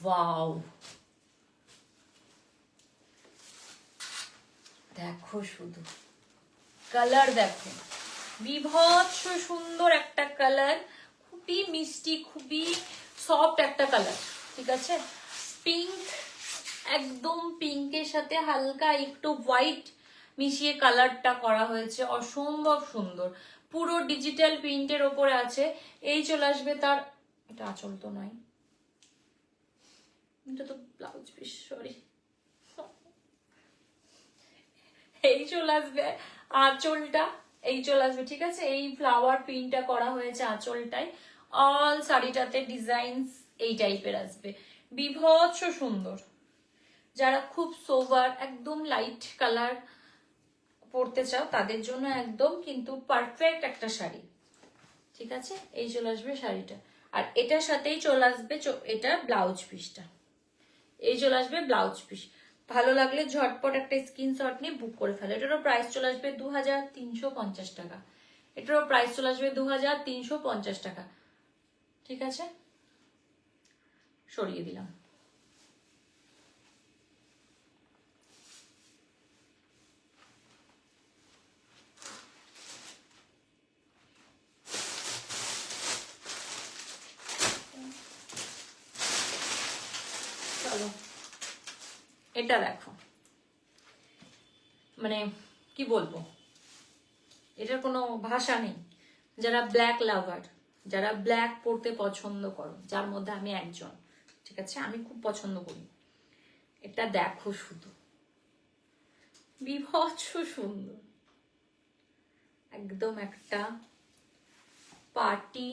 S1: ওয়াও, দেখো শুধু কালার দেখো, বিভৎস সুন্দর একটা কালার, খুবই মিষ্টি, খুবই সফট একটা কালার, ঠিক আছে। পিঙ্ক, একদম পিঙ্কের সাথে হালকা একটু হোয়াইট মিশিয়ে কালারটা করা হয়েছে, অসম্ভব সুন্দর, পুরো ডিজিটাল প্রিন্টের ওপরে আছে। এই চলে আসবে তার, এটা আঁচল তো নয়, এটা তো ব্লাউজ পিস, সরি। এই চলে আসবে আঁচলটা, এই চলে আসবে, ঠিক আছে। এই ফ্লাওয়ার প্রিন্টটা করা হয়েছে আঁচলটায়, অল শাড়িটাতে ডিজাইন এই টাইপের আসবে, বিভৎস সুন্দর। যারা খুব সোভার একদম লাইট কালার পরতে চাও তাদের জন্য একদম কিন্তু পারফেক্ট একটা শাড়ি, ঠিক আছে। এই চলে আসবে শাড়িটা, আর এটার সাথেই চলে আসবে এটা ব্লাউজ পিসটা, এই চলে আসবে ব্লাউজ পিস। ভালো লাগলে ঝটপট একটা স্ক্রিনশট নিয়ে বুক করে ফেলো। এটারও প্রাইস চলে আসবে 2350 টাকা, এটারও প্রাইস চলে আসবে 2350 টাকা, ঠিক আছে। সরিয়ে দিলাম। চলো এটা দেখো, মানে কি বলবো, এটার কোনো ভাষা নেই। যারা ব্ল্যাক লাভার, যারা ব্ল্যাক পরতে পছন্দ করো, যার মধ্যে আমি একজন, ঠিক আছে, আমি খুব পছন্দ করি। এটা দেখো শুধু, বিভৎস সুন্দর, একদম একটা পার্টি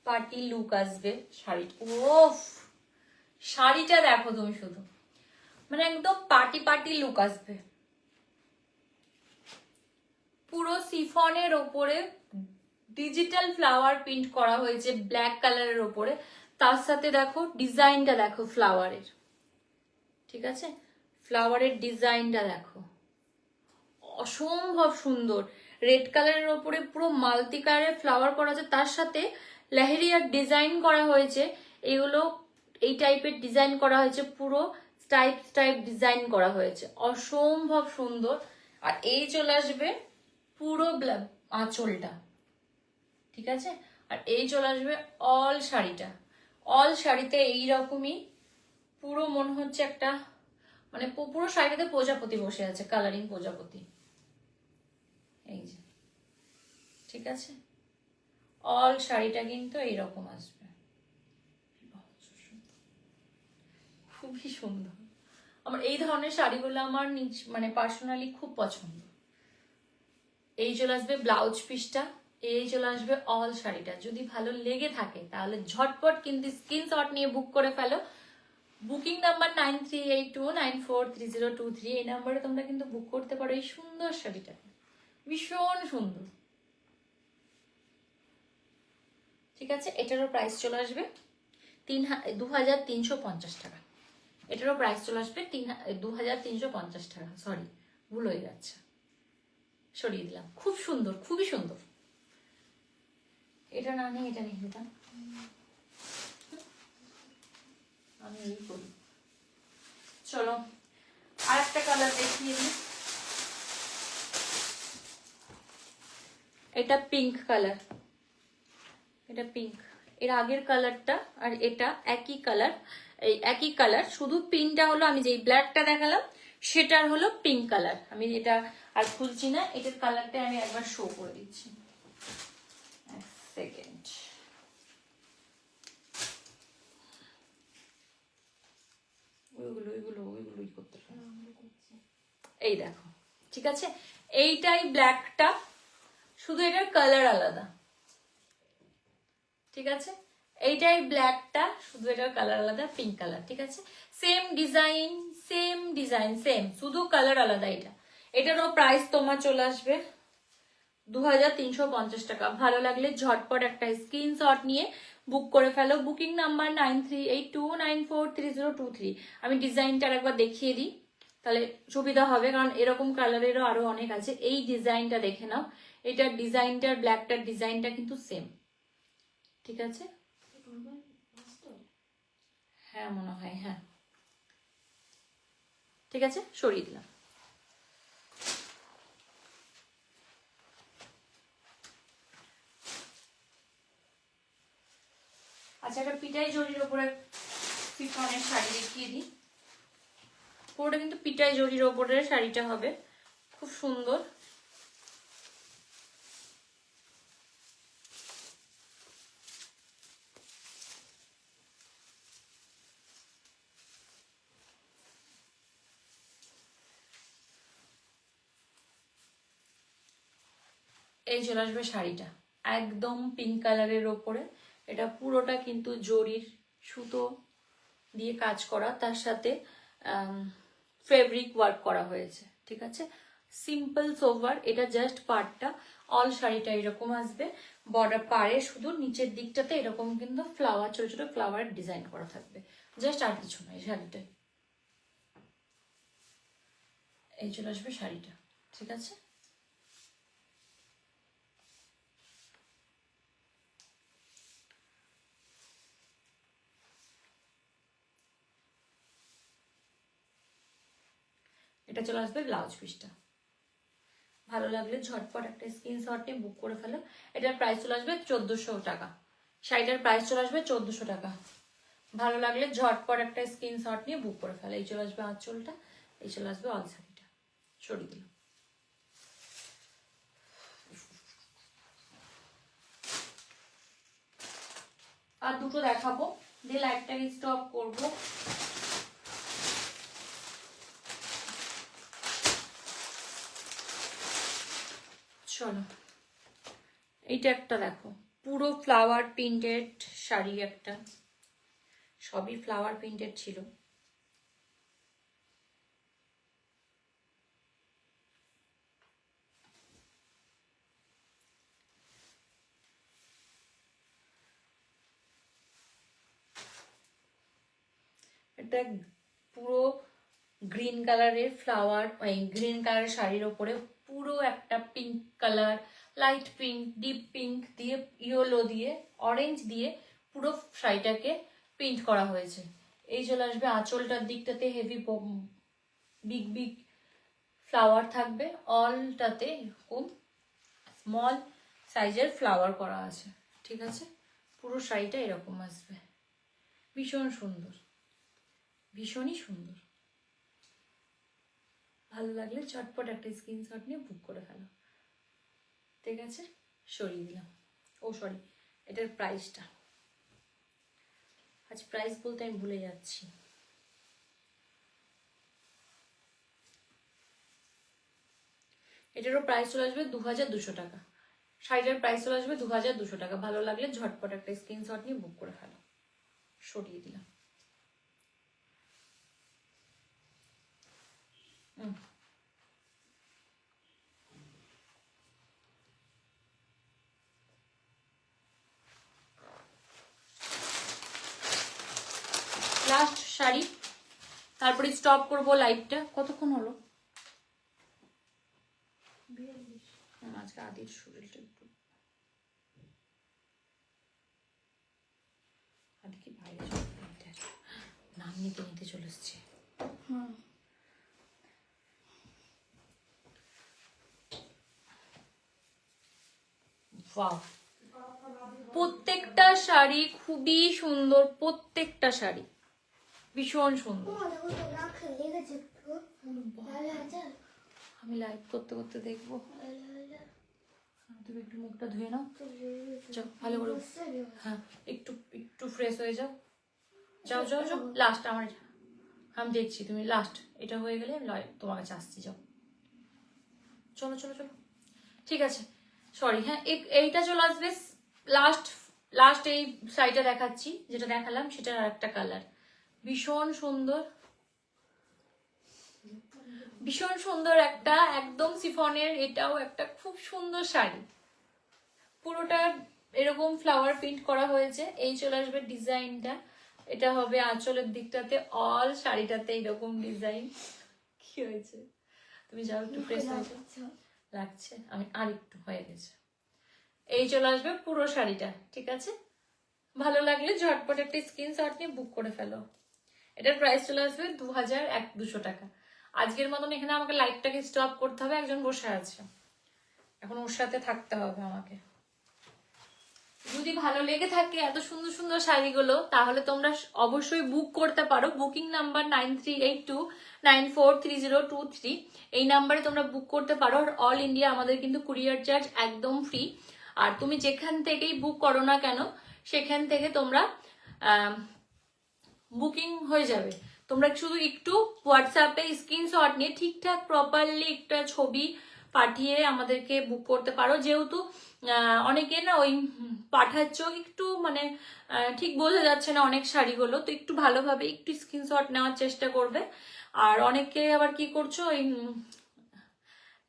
S1: পার্টি লুক আসবে শাড়ি। ওফ, শাড়িটা দেখো তুমি শুধু, মানে একদম পার্টি পার্টি লুক আসবে। পুরো সিফনের ওপরে ডিজিটাল ফ্লাওয়ার প্রিন্ট করা হয়েছে ব্ল্যাক কালারের ওপরে, তার সাথে দেখো ডিজাইনটা দেখো ফ্লাওয়ারের, ঠিক আছে, ফ্লাওয়ারের ডিজাইনটা দেখো অসম্ভব সুন্দর। রেড কালারের ওপরে পুরো মাল্টি কালারের ফ্লাওয়ার করা আছে, তার সাথে লেহেরিয়ার ডিজাইন করা হয়েছে। এগুলো এই টাইপের ডিজাইন করা হয়েছে, পুরো স্টাইপ স্টাইপ ডিজাইন করা হয়েছে, অসম্ভব সুন্দর। আর এই চলে আসবে পুরো আঁচলটা, ঠিক আছে, আর এই চলে আসবে অল শাড়িটা। অল শাড়িতে এইরকমই পুরো মনে হচ্ছে একটা, মানে পুরো শাড়িটাতে প্রজাপতি বসে আছে, কালারিং প্রজাপতি, এই যে, ঠিক আছে। অল শাড়িটা কিন্তু এইরকম আসবে, খুবই সুন্দর। আমার এই ধরনের শাড়িগুলো আমার মানে পার্সোনালি খুব পছন্দ। এই চলে আসবে ব্লাউজ পিসটা, এই চলে আসবে অল শাড়িটা। যদি ভালো লেগে থাকে তাহলে ঝটপট কিন্তু স্ক্রিনশট নিয়ে বুক করে ফেলো। বুকিং নাম্বার 9382943023, এই নাম্বারে তোমরা কিন্তু বুক করতে পারো এই সুন্দর শাড়িটা, ভীষণ সুন্দর, ঠিক আছে। এটারও প্রাইস চলে আসবে 2350 টাকা। এটারও প্রাইস চলে আসবে 2350 টাকা। সরি, ভুল হয়ে যাচ্ছে, সরিয়ে দিলাম। খুব সুন্দর, খুবই সুন্দর। এটা না নিয়ে এটা নিয়ে দিতাম, আমি এই করি। চলো আর একটা কালার দেখিয়ে দিই। এটা পিঙ্ক কালার, এটা পিঙ্ক। এর আগের কালারটা আর এটা একই কালার, এই একই কালার, শুধু পিঙ্কটা হলো, আমি যেই ব্ল্যাকটা দেখালাম সেটার হলো পিঙ্ক কালার। আমি এটা আর খুলছি না, এটার কালারটা আমি একবার শো করে দিচ্ছি, এক সেকেন্ড। ওইগুলোই করতে পারো। এই দেখো, ঠিক আছে, এইটাই ব্ল্যাকটা, শুধু এটার কালার আলাদা, ঠিক আছে। এইটাই ব্ল্যাকটা, শুধু এটার কালার আলাদা, পিঙ্ক কালার, ঠিক আছে। সেম ডিজাইন, সেম, শুধু কালার আলাদা। এটারও প্রাইস তোমার চলে আসবে 2350 টাকা। ভালো লাগলে ঝটপট একটা স্ক্রিনশট নিয়ে বুক করে ফেলো। Booking number 9382943023। আমি ডিজাইনটা একবার দেখিয়ে দিই, তাহলে সুবিধা হবে, কারণ এরকম কালারেরও আরো অনেক আছে। এই ডিজাইনটা দেখে নাও, এটার ডিজাইনটার ব্ল্যাকটার ডিজাইনটা কিন্তু সেম, ঠিক আছে। হ্যাঁ মনে হয়, হ্যাঁ, ঠিক আছে, সরিয়ে দিলাম। আচ্ছা, একটা পিটাই জরির ওপরে শিফনের শাড়ি দেখিয়ে দিই। পুরোটা কিন্তু পিটাই জরির ওপরের শাড়িটা হবে, খুব সুন্দর। এই চলে আসবে শাড়িটা, একদম পিঙ্ক কালারের ওপরে। এটা পুরোটা কিন্তু জরির সুতো দিয়ে কাজ করা, তার সাথে ফেব্রিক ওয়ার্ক করা হয়েছে, ঠিক আছে। সিম্পল সোভার, এটা জাস্ট পার্টটা। অল শাড়িটা এরকম আসবে, বর্ডার পাড়ে শুধু নিচের দিকটাতে এরকম কিন্তু ফ্লাওয়ার, ছোট ছোট ফ্লাওয়ার ডিজাইন করা থাকবে, জাস্ট, আর কিছু নয় শাড়িটায়। এই চলে আসবে শাড়িটা, ঠিক আছে। এটা চলে আসবে ব্লাউজ পিসটা। ভালো লাগলে ঝটপট একটা স্ক্রিনশট নিয়ে বুক করে ফেলো। এটার প্রাইস চলে আসবে 1400 টাকা। শাড়িটার প্রাইস চলে আসবে 1400 টাকা। ভালো লাগলে ঝটপট একটা স্ক্রিনশট নিয়ে বুক করে ফেলো। এই চলে আসবে আঁচলটা, এই চলে আসবে অল শাড়িটা। সরিয়ে দিলাম। আর দুটো দেখাবো, দিয়ে লাইভটাকে স্টপ করবো। চলো এইটা একটা দেখো, পুরো ফ্লাওয়ার প্রিন্টেড শাড়ি একটা, সবই ফ্লাওয়ার প্রিন্টেড ছিল। এটা পুরো গ্রিন কালারের ফ্লাওয়ার, গ্রিন কালারের শাড়ির ওপরে পুরো একটা pink colour, light pink, deep pink দিয়ে, ইয়েলো দিয়ে, অরেঞ্জ দিয়ে পুরো শাড়িটাকে প্রিন্ট করা হয়েছে। এই চলে আসবে আঁচলটার দিকটাতে হেভি বিগ বিগ ফ্লাওয়ার থাকবে, অলটাতে এরকম স্মল সাইজের ফ্লাওয়ার করা আছে, ঠিক আছে। পুরো শাড়িটা এরকম আসবে, ভীষণ সুন্দর, ভীষণই সুন্দর। ভালো লাগলে চটপট একটা স্ক্রিনশট নিয়ে বুক করে ফেলো, ঠিক আছে। সরিয়ে দিলাম, ও সরি, এটার প্রাইসটা আজ প্রাইস বলতে আমি ভুলে যাচ্ছি। এটারও প্রাইস চলে আসবে 2200 টাকা। শাড়িটার প্রাইস চলে আসবে 2200 টাকা। ভালো লাগলে ঝটপট একটা স্ক্রিনশট নিয়ে বুক করে ফেলো। সরিয়ে দিলাম। লাস্ট শাড়ি, তারপরে স্টপ করবো লাইভটা। কতক্ষণ হলো? আজকে আদির শরীরটা একটু, আদি কি বাইরে নাম নিতে নিতে চলে এসছে। ওয়াও, প্রত্যেকটা শাড়ি খুবই সুন্দর, প্রত্যেকটা শাড়ি ভীষণ সুন্দর। আমি লাইভ করতে করতে দেখবো। তুমি একটু মুখটা ধুয়ে নাও, যাও ভালো করে। হ্যাঁ, একটু একটু ফ্রেশ হয়ে যাও, যাও যাও যাও। লাস্ট আমার, আমি দেখছি, তুমি লাস্ট এটা হয়ে গেলে আমি তোমার কাছে আসছি। যাও, চলো চলো চলো, ঠিক আছে। সরি, হ্যাঁ এইটা চলে আসবে লাস্ট। লাস্ট এই শাড়িটা দেখাচ্ছি, যেটা দেখালাম সেটার আরেকটা কালার, ভীষণ সুন্দর, ভীষণ সুন্দর একটা একদম সিফনের। এটাও একটা খুব সুন্দর শাড়ি, পুরোটা এরকম ফ্লাওয়ার প্রিন্ট করা হয়েছে। এই চলে আসবে ডিজাইনটা, এটা হবে আঁচলের দিকটাতে, অল শাড়িটাতে এরকম ডিজাইন। কি হয়েছে? তুমি যাও একটু প্রেস হয়েছে, লাগছে। আমি আর একটু হয়ে গেছে। এই চলে আসবে পুরো শাড়িটা, ঠিক আছে। ভালো লাগলে ঝটপট একটা স্ক্রিনশট নিয়ে বুক করে ফেলো। এটার প্রাইস চলে আসবে 2200 টাকা। আজকের মতন এখানে আমাকে লাইভটাকে স্টপ করতে হবে, একজন বসে আছে, এখন ওর সাথে থাকতে হবে আমাকে। যদি ভালো লেগে থাকে এত সুন্দর সুন্দর শাড়িগুলো, তাহলে তোমরা অবশ্যই বুক করতে পারো। বুকিং নাম্বার 9382943023, এই নাম্বারে তোমরা বুক করতে পারো। আর অল ইন্ডিয়া আমাদের কিন্তু কুরিয়ার চার্জ একদম ফ্রি। আর তুমি যেখান থেকেই বুক করো না কেন, সেখান থেকে তোমরা বুকিং হয়ে যাবে। তোমরা শুধু একটু হোয়াটসঅ্যাপে স্ক্রিনশট নিয়ে ঠিকঠাক প্রপারলি একটা ছবি পাঠিয়ে আমাদেরকে বুক করতে পারো। যেহেতু অনেকে না ওই পাঠাচ্ছ একটু মানে ঠিক বোঝা যাচ্ছে না অনেক শাড়িগুলো, তো একটু ভালোভাবে একটু স্ক্রিনশট নেওয়ার চেষ্টা করবে। আর অনেকে আবার কি করছো, ওই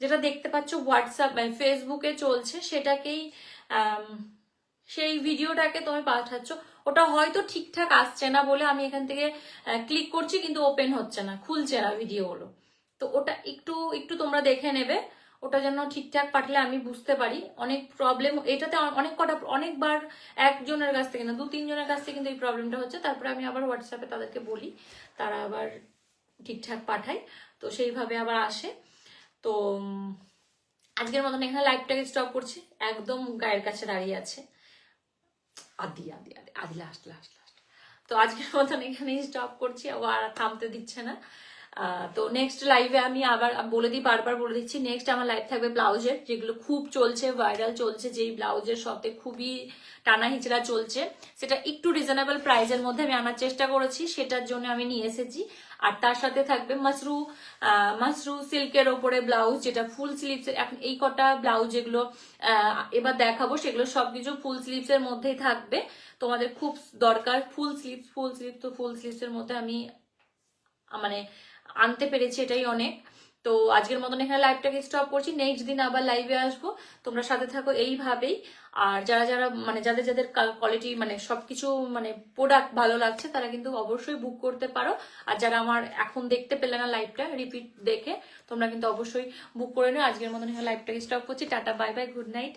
S1: যেটা দেখতে পাচ্ছ হোয়াটসঅ্যাপ ফেসবুকে চলছে, সেটাকেই সেই ভিডিওটাকে তুমি পাঠাচ্ছ, ওটা হয়তো ঠিকঠাক আসছে না বলে আমি এখান থেকে ক্লিক করছি, কিন্তু ওপেন হচ্ছে না, খুলছে না ভিডিওগুলো। তো ওটা একটু একটু তোমরা দেখে নেবে, ওটা যেন ঠিকঠাক পাঠালে আমি বুঝতে পারি। অনেক প্রবলেম এটাতে, অনেকবার একজনের কাছ থেকে না, 2-3 জনের কাছ থেকে কিন্তু এই প্রবলেমটা হচ্ছে। তারপরে আমি আবার হোয়াটসঅ্যাপে তাদেরকে বলি, তারা আবার ঠিকঠাক পাঠায়, তো সেইভাবে আবার আসে। তো আজকের মতন এখানে লাইভটাকে স্টপ করছি, একদম গায়ের কাছে দাঁড়িয়ে আছে আদি আদি আদি আদি লাস্ট লাস্ট লাস্ট। তো আজকের মতন এখানেই স্টপ করছি, আর থামতে দিচ্ছে না। তো নেক্সট লাইভে আমি আবার বলে দিই, বারবার বলে দিচ্ছি, নেক্সট আমার লাইভ থাকবে ব্লাউজের, যেগুলো খুব চলছে, ভাইরাল চলছে, যেই ব্লাউজের সাথে খুবই টানা হিচড়া চলছে, সেটা একটু রিজনেবল প্রাইসের মধ্যে আমি আনার চেষ্টা করেছি, সেটার জন্য আমি নিয়ে এসেছি। আর তার সাথে থাকবে মাসরু সিল্কের ওপরে ব্লাউজ, যেটা ফুল স্লিভস। এখন এই কটা ব্লাউজ যেগুলো এবার দেখাবো, সেগুলো সবকিছু ফুল স্লিভস এর মধ্যেই থাকবে। তোমাদের খুব দরকার ফুল স্লিভস, তো ফুল স্লিভস এর মধ্যে আমি মানে আনতে পেরেছি, এটাই অনেক। তো আজকের মতন এখানে লাইভটাকে স্টপ করছি, নেক্সট দিন আবার লাইভে আসবো, তোমরা সাথে থাকো এইভাবেই। আর যারা যারা মানে যাদের যাদের কোয়ালিটি মানে সবকিছু মানে প্রোডাক্ট ভালো লাগছে, তারা কিন্তু অবশ্যই বুক করতে পারো। আর যারা আমার এখন দেখতে পেলে না লাইভটা, রিপিট দেখে তোমরা কিন্তু অবশ্যই বুক করে নিও। আজকের মতন এখানে লাইভটাকে স্টপ করছি, tata bye bye, good night.